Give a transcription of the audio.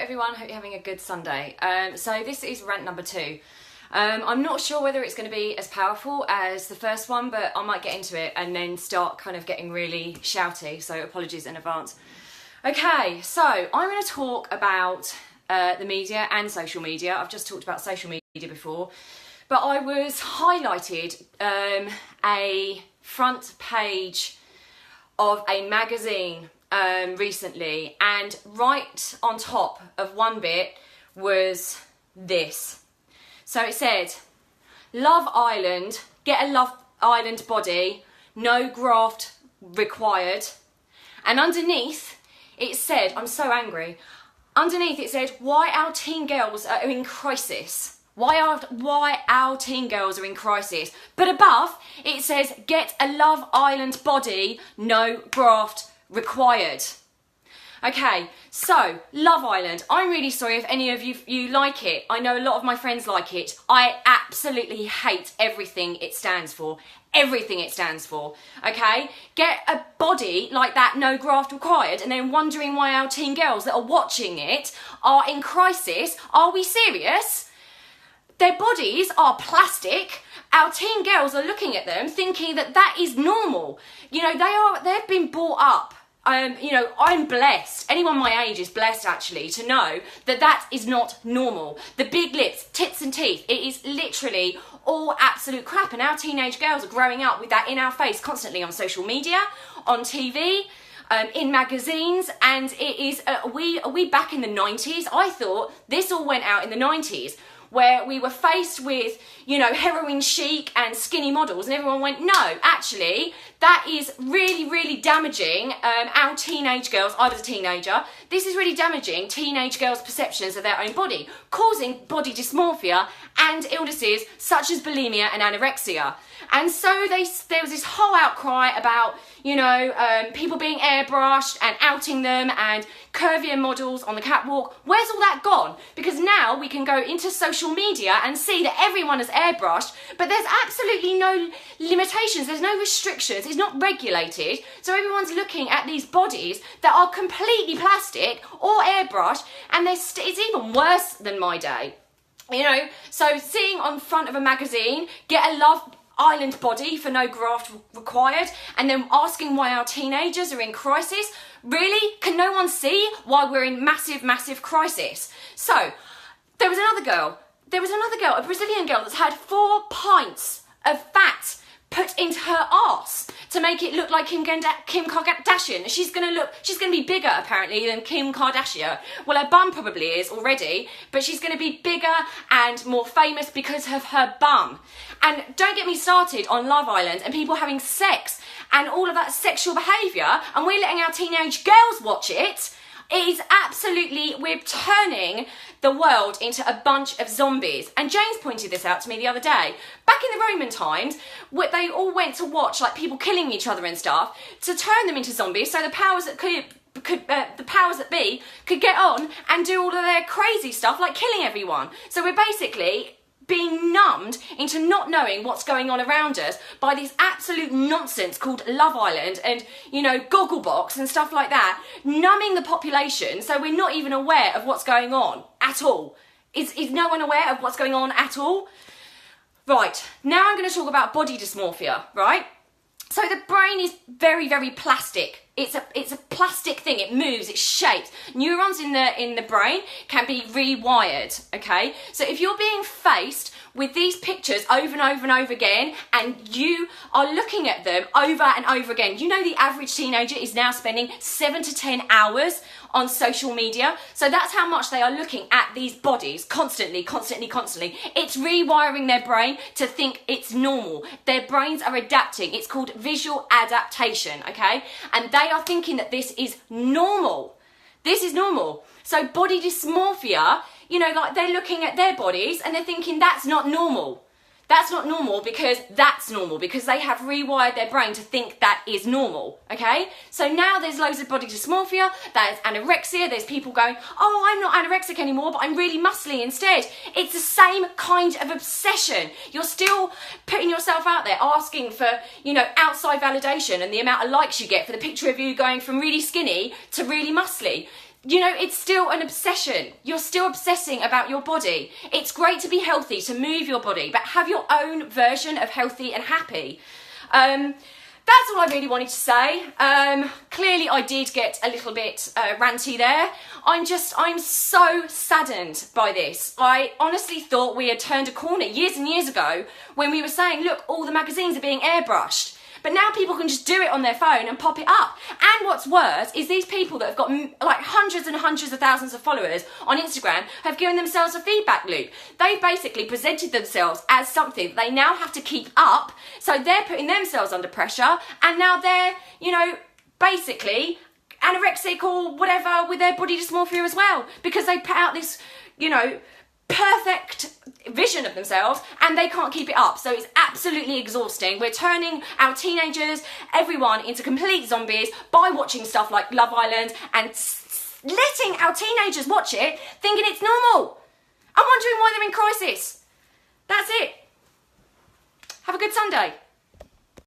everyone, hope you're having a good Sunday. So this is rant number 2. I'm not sure whether it's going to be as powerful as the first one, but I might get into it and then start kind of getting really shouty, so apologies in advance. Okay, so I'm going to talk about the media and social media. I've just talked about social media before, but I was highlighted a front page of a magazine recently, and right on top of one bit was this. So it said, Love Island, get a Love Island body, no graft required. And underneath it said, I'm so angry, underneath it said, why our teen girls are in crisis. Why our teen girls are in crisis. But above it says, get a Love Island body, no graft required. Okay, so Love Island. I'm really sorry if any of you like it. I know a lot of my friends like it. I absolutely hate everything it stands for. Everything it stands for. Okay? Get a body like that, no graft required, and then wondering why our teen girls that are watching it are in crisis. Are we serious? Their bodies are plastic. Our teen girls are looking at them thinking that that is normal. You know, they've been brought up. You know, I'm blessed. Anyone my age is blessed actually to know that that is not normal. The big lips, tits and teeth, it is literally all absolute crap. And our teenage girls are growing up with that in our face constantly on social media, on TV, in magazines, and it is, are we back in the 90s? I thought this all went out in the 90s, where we were faced with, you know, heroin chic and skinny models, and everyone went, no, actually, that is really, really damaging our teenage girls. I was a teenager. This is really damaging teenage girls' perceptions of their own body, causing body dysmorphia and illnesses such as bulimia and anorexia. And so there was this whole outcry about, you know, people being airbrushed and outing them and curvier models on the catwalk. Where's all that gone? Because now we can go into social media and see that everyone is airbrushed, but there's absolutely no limitations, there's no restrictions, it's not regulated. So everyone's looking at these bodies that are completely plastic or airbrushed, and it's even worse than my day. You know, so seeing on front of a magazine, get a Love Island body for no graft required, and then asking why our teenagers are in crisis. Really? Can no one see why we're in massive, massive crisis? So, there was another girl, a Brazilian girl that's had 4 pints of fat put into her arse to make it look like Kim Kardashian. She's gonna be bigger apparently than Kim Kardashian. Well, her bum probably is already, but she's gonna be bigger and more famous because of her bum. And don't get me started on Love Island and people having sex and all of that sexual behaviour, and we're letting our teenage girls watch it. It is absolutely, we're turning the world into a bunch of zombies. And James pointed this out to me the other day. Back in the Roman times, they all went to watch like people killing each other and stuff to turn them into zombies, so the powers that the powers that be could get on and do all of their crazy stuff like killing everyone. So we're basically being numbed into not knowing what's going on around us by this absolute nonsense called Love Island and, you know, Gogglebox and stuff like that, numbing the population so we're not even aware of what's going on at all. Is no one aware of what's going on at all? Right, now I'm going to talk about body dysmorphia, right? So the brain is very, very plastic. It's a plastic thing. It moves, it's shaped. Neurons in the brain can be rewired, okay? So if you're being faced with these pictures over and over and over again, and you are looking at them over and over again, you know the average teenager is now spending 7 to 10 hours on social media. So that's how much they are looking at these bodies constantly, constantly, constantly. It's rewiring their brain to think it's normal. Their brains are adapting. It's called visual adaptation, okay? And they are thinking that this is normal. This is normal. So body dysmorphia, you know, like they're looking at their bodies and they're thinking that's not normal. That's not normal because that's normal, because they have rewired their brain to think that is normal, okay? So now there's loads of body dysmorphia, there's anorexia, there's people going, oh, I'm not anorexic anymore, but I'm really muscly instead. It's the same kind of obsession. You're still putting yourself out there, asking for, you know, outside validation and the amount of likes you get for the picture of you going from really skinny to really muscly. you know, it's still an obsession. You're still obsessing about your body. It's great to be healthy, to move your body, but have your own version of healthy and happy. That's all I really wanted to say. Clearly I did get a little bit ranty there. I'm so saddened by this. I honestly thought we had turned a corner years and years ago when we were saying, look, all the magazines are being airbrushed. But now people can just do it on their phone and pop it up. And what's worse is these people that have got like hundreds and hundreds of thousands of followers on Instagram have given themselves a feedback loop. They've basically presented themselves as something they now have to keep up. So they're putting themselves under pressure, and now they're, you know, basically anorexic or whatever with their body dysmorphia as well, because they put out this, you know, perfect vision of themselves and they can't keep it up. So it's absolutely exhausting. We're turning our teenagers, everyone, into complete zombies by watching stuff like Love Island and letting our teenagers watch it thinking it's normal. I'm wondering why they're in crisis. That's it. Have a good Sunday.